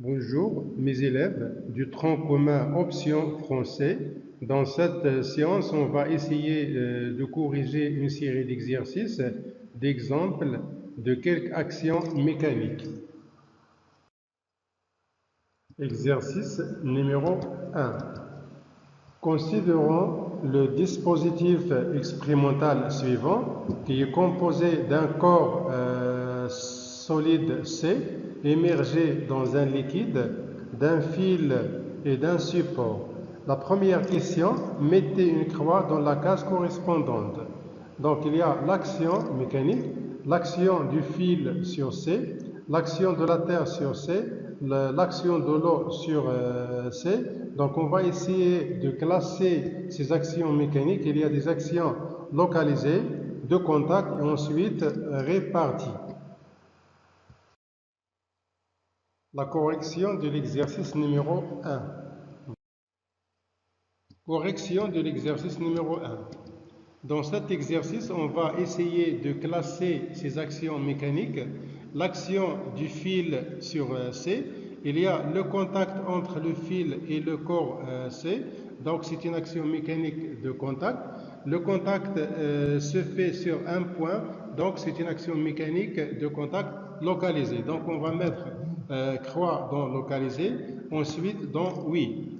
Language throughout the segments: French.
Bonjour mes élèves du tronc commun option français. Dans cette séance, on va essayer de corriger une série d'exercices, d'exemples de quelques actions mécaniques. Exercice numéro 1. Considérons le dispositif expérimental suivant qui est composé d'un corps solide C émergé dans un liquide, d'un fil et d'un support. La première question, mettez une croix dans la case correspondante. Donc il y a l'action mécanique, l'action du fil sur C, l'action de la terre sur C, l'action de l'eau sur C. Donc on va essayer de classer ces actions mécaniques. Il y a des actions localisées, de contact et ensuite réparties. La correction de l'exercice numéro 1. Correction de l'exercice numéro 1. Dans cet exercice, on va essayer de classer ces actions mécaniques. L'action du fil sur C, il y a le contact entre le fil et le corps C, donc c'est une action mécanique de contact. Le contact se fait sur un point, donc c'est une action mécanique de contact localisée. Donc on va mettre croix dans localisé, ensuite dans oui.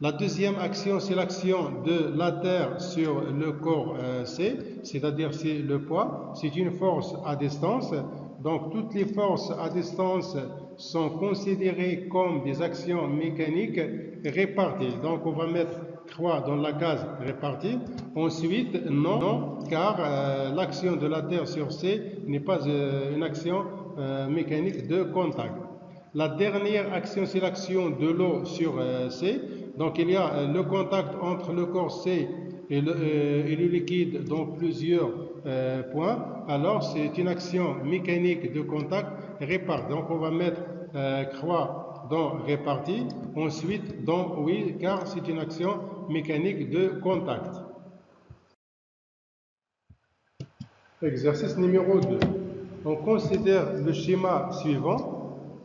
La deuxième action, c'est l'action de la Terre sur le corps C, c'est-à-dire c'est le poids. C'est une force à distance. Donc toutes les forces à distance sont considérées comme des actions mécaniques réparties. Donc on va mettre croix dans la case répartie. Ensuite, non, car l'action de la Terre sur C n'est pas une action mécanique de contact. La dernière action, c'est l'action de l'eau sur C. Donc il y a le contact entre le corps C et le liquide dans plusieurs points. Alors c'est une action mécanique de contact répartie. Donc on va mettre croix dans répartie, ensuite dans oui, car c'est une action mécanique de contact. Exercice numéro 2. On considère le schéma suivant.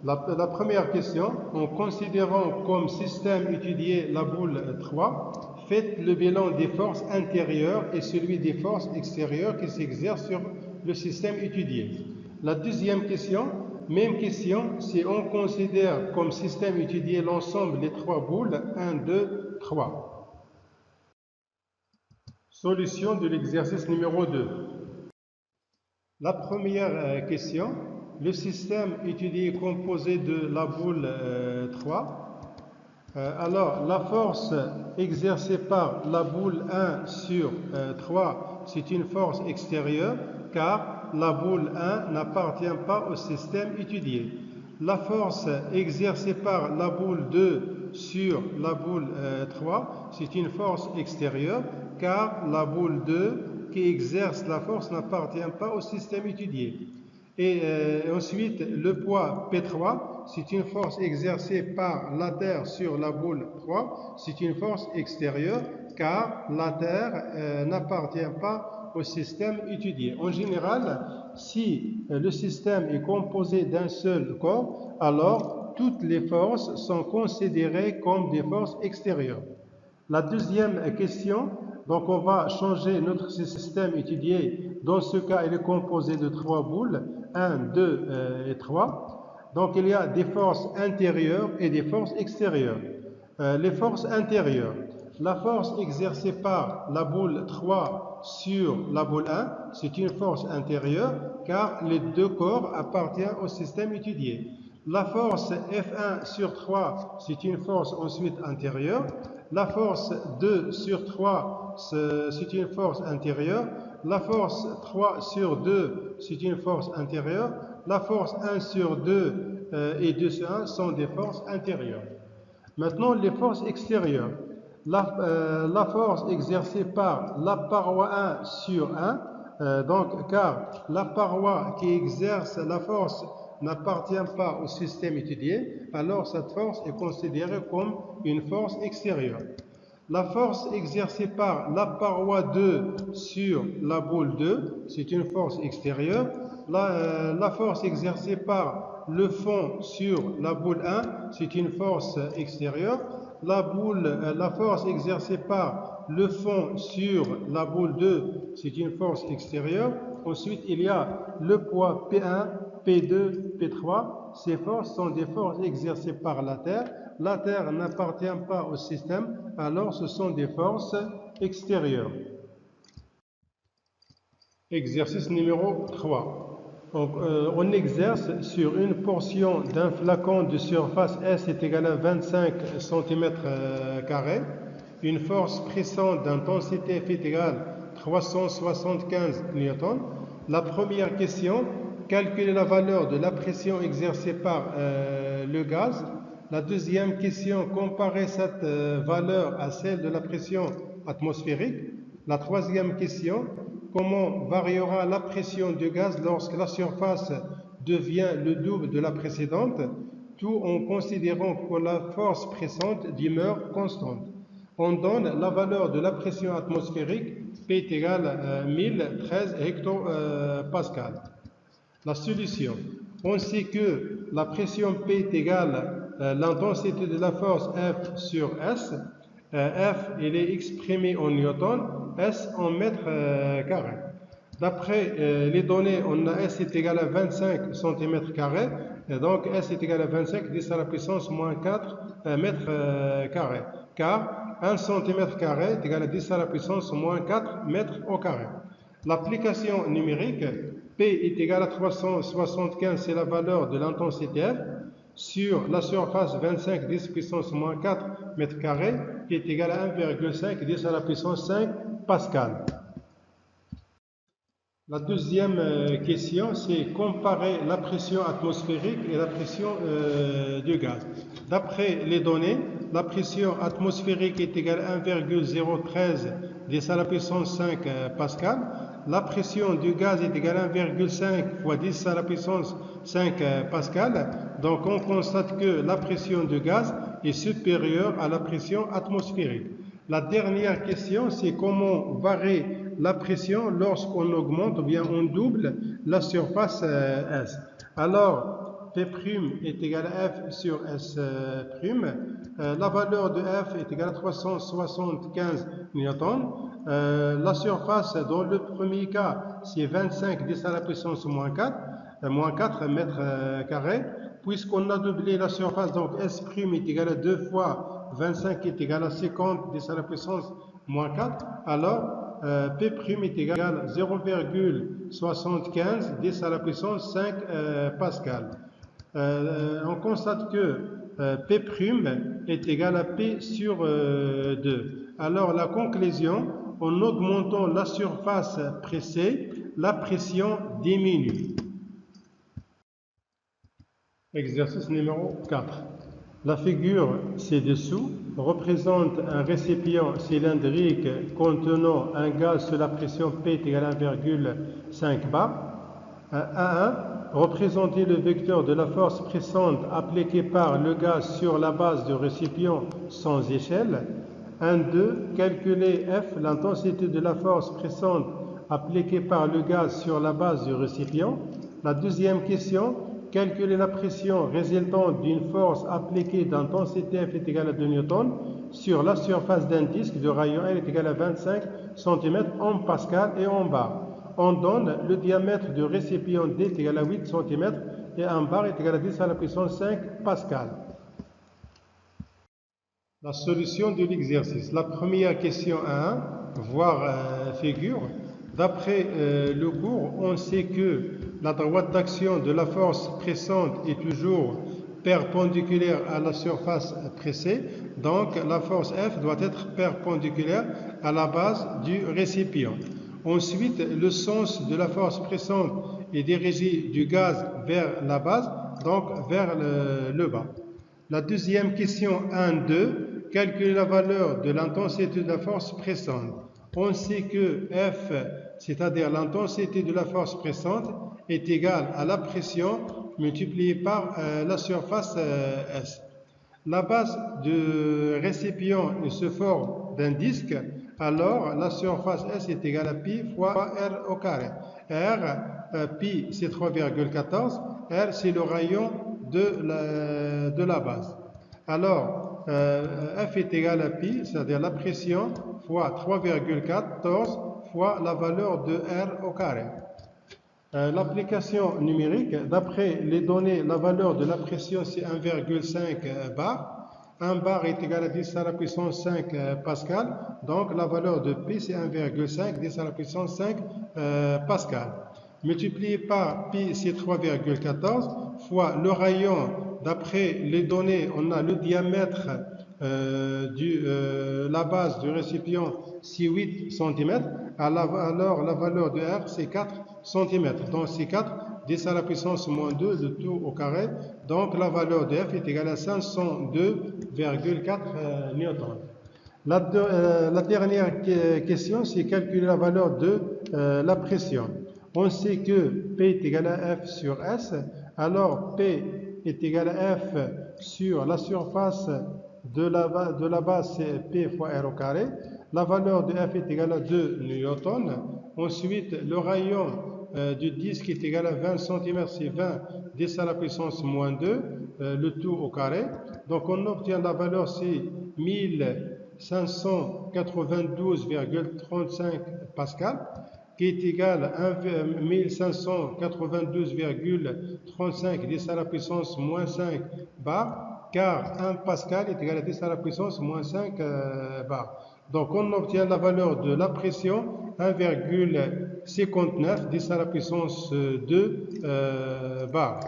La première question, en considérant comme système étudié la boule 3, faites le bilan des forces intérieures et celui des forces extérieures qui s'exercent sur le système étudié. La deuxième question, même question, si on considère comme système étudié l'ensemble des trois boules, 1, 2, 3. Solution de l'exercice numéro 2. La première question, le système étudié est composé de la boule 3. Alors, la force exercée par la boule 1 sur 3, c'est une force extérieure, car la boule 1 n'appartient pas au système étudié. La force exercée par la boule 2 sur la boule 3, c'est une force extérieure, car la boule 2 qui exerce la force n'appartient pas au système étudié. Et ensuite, le poids P3, c'est une force exercée par la Terre sur la boule 3. C'est une force extérieure car la Terre n'appartient pas au système étudié. En général, si le système est composé d'un seul corps, alors toutes les forces sont considérées comme des forces extérieures. La deuxième question, donc on va changer notre système étudié. Dans ce cas, il est composé de trois boules, 1, 2 et 3. Donc il y a des forces intérieures et des forces extérieures. Les forces intérieures, la force exercée par la boule 3 sur la boule 1, c'est une force intérieure car les deux corps appartiennent au système étudié. La force F1 sur 3, c'est une force ensuite intérieure. La force 2 sur 3, c'est une force intérieure. La force 3 sur 2, c'est une force intérieure. La force 1 sur 2 et 2 sur 1 sont des forces intérieures. Maintenant, les forces extérieures. La force exercée par la paroi 1 sur 1, donc car la paroi qui exerce la force n'appartient pas au système étudié, alors cette force est considérée comme une force extérieure. La force exercée par la paroi 2 sur la boule 2, c'est une force extérieure. La force exercée par le fond sur la boule 1, c'est une force extérieure. La force exercée par le fond sur la boule 2, c'est une force extérieure. Ensuite, il y a le poids P1, P2, P3. Ces forces sont des forces exercées par la Terre. La Terre n'appartient pas au système, alors ce sont des forces extérieures. Exercice numéro 3. On exerce sur une portion d'un flacon de surface S est égal à 25 cm², une force pressante d'intensité F est égale à 375 newtons. La première question, calculer la valeur de la pression exercée par le gaz. La deuxième question, comparer cette valeur à celle de la pression atmosphérique. La troisième question, comment variera la pression du gaz lorsque la surface devient le double de la précédente, tout en considérant que la force pressante demeure constante. On donne la valeur de la pression atmosphérique, P est égal à 1013 hectopascal. La solution, on sait que la pression P est égale à l'intensité de la force F sur S. F, il est exprimé en newton, S en mètres carrés. D'après les données, on a S est égal à 25 cm², et donc S est égal à 25 10 à la puissance moins 4 mètres carrés, car 1 cm² est égal à 10 à la puissance moins 4 mètres au carré. L'application numérique, P est égal à 375, c'est la valeur de l'intensité F, sur la surface 25 10 puissance moins 4 mètres carrés, qui est égal à 1,5 10 à la puissance 5 pascal. La deuxième question, c'est comparer la pression atmosphérique et la pression du gaz. D'après les données, la pression atmosphérique est égale à 1,013 10 à la puissance 5 pascal. La pression du gaz est égale à 1,5 fois 10 à la puissance 5 pascal. Donc on constate que la pression du gaz est supérieure à la pression atmosphérique. La dernière question, c'est comment varie la pression lorsqu'on augmente ou bien on double la surface S. Alors, P' est égal à F sur S'. La valeur de F est égale à 375 newtons. La surface, dans le premier cas, c'est 25 10 à la puissance moins 4 mètres carrés. Puisqu'on a doublé la surface, donc S' est égal à 2 fois 25 est égal à 50 10 à la puissance moins 4, alors P' est égal à 0,75 10 à la puissance 5 pascal. On constate que P' est égal à P sur 2. Alors la conclusion, en augmentant la surface pressée, la pression diminue. Exercice numéro 4. La figure ci-dessous représente un récipient cylindrique contenant un gaz sous la pression P est égale à 1,5 bar. 1. Représenter le vecteur de la force pressante appliquée par le gaz sur la base du récipient sans échelle. 1.2. Calculer F, l'intensité de la force pressante appliquée par le gaz sur la base du récipient. La deuxième question, calculer la pression résultante d'une force appliquée d'intensité F est égale à 2 newtons sur la surface d'un disque de rayon L est égal à 25 cm en pascal et en bar. On donne le diamètre du récipient D est égal à 8 cm et un bar est égal à 10 à la puissance 5 pascal. La solution de l'exercice. La première question 1, voir figure. D'après le cours, on sait que la droite d'action de la force pressante est toujours perpendiculaire à la surface pressée. Donc, la force F doit être perpendiculaire à la base du récipient. Ensuite, le sens de la force pressante est dirigé du gaz vers la base, donc vers le bas. La deuxième question 1.2, calculer la valeur de l'intensité de la force pressante. On sait que F, c'est-à-dire l'intensité de la force pressante, est égale à la pression multipliée par la surface S. La base du récipient se forme d'un disque. alors la surface S est égale à pi fois R au carré. R, pi c'est 3,14, R c'est le rayon de la base. Alors, F est égal à pi, c'est-à-dire la pression, fois 3,14 fois la valeur de R au carré. L'application numérique, d'après les données, la valeur de la pression c'est 1,5 bar. 1 bar est égal à 10 à la puissance 5 pascal. Donc la valeur de P c'est 1,5, 10 à la puissance 5 pascal. Multiplié par pi c'est 3,14 fois le rayon. D'après les données, on a le diamètre la base du récipient c'est 8 cm. Alors la valeur de R c'est 4 cm. Donc c'est 4, 10 à la puissance moins 2, le tout au carré. Donc la valeur de F est égale à 502,4 newtons. La dernière question, c'est calculer la valeur de la pression. On sait que P est égal à F sur S. Alors P est égal à F sur la surface de la base, c'est P fois R au carré. La valeur de F est égale à 2 newtons. Ensuite, le rayon du disque est égal à 20 cm, c'est 20, 10 à la puissance moins 2, le tout au carré. Donc on obtient la valeur, c'est 1592,35 pascal, qui est égal à 1592,35 10 à la puissance moins 5 bar, car 1 pascal est égal à 10 à la puissance moins 5 bar. Donc on obtient la valeur de la pression 1,59 10 à la puissance 2 bar.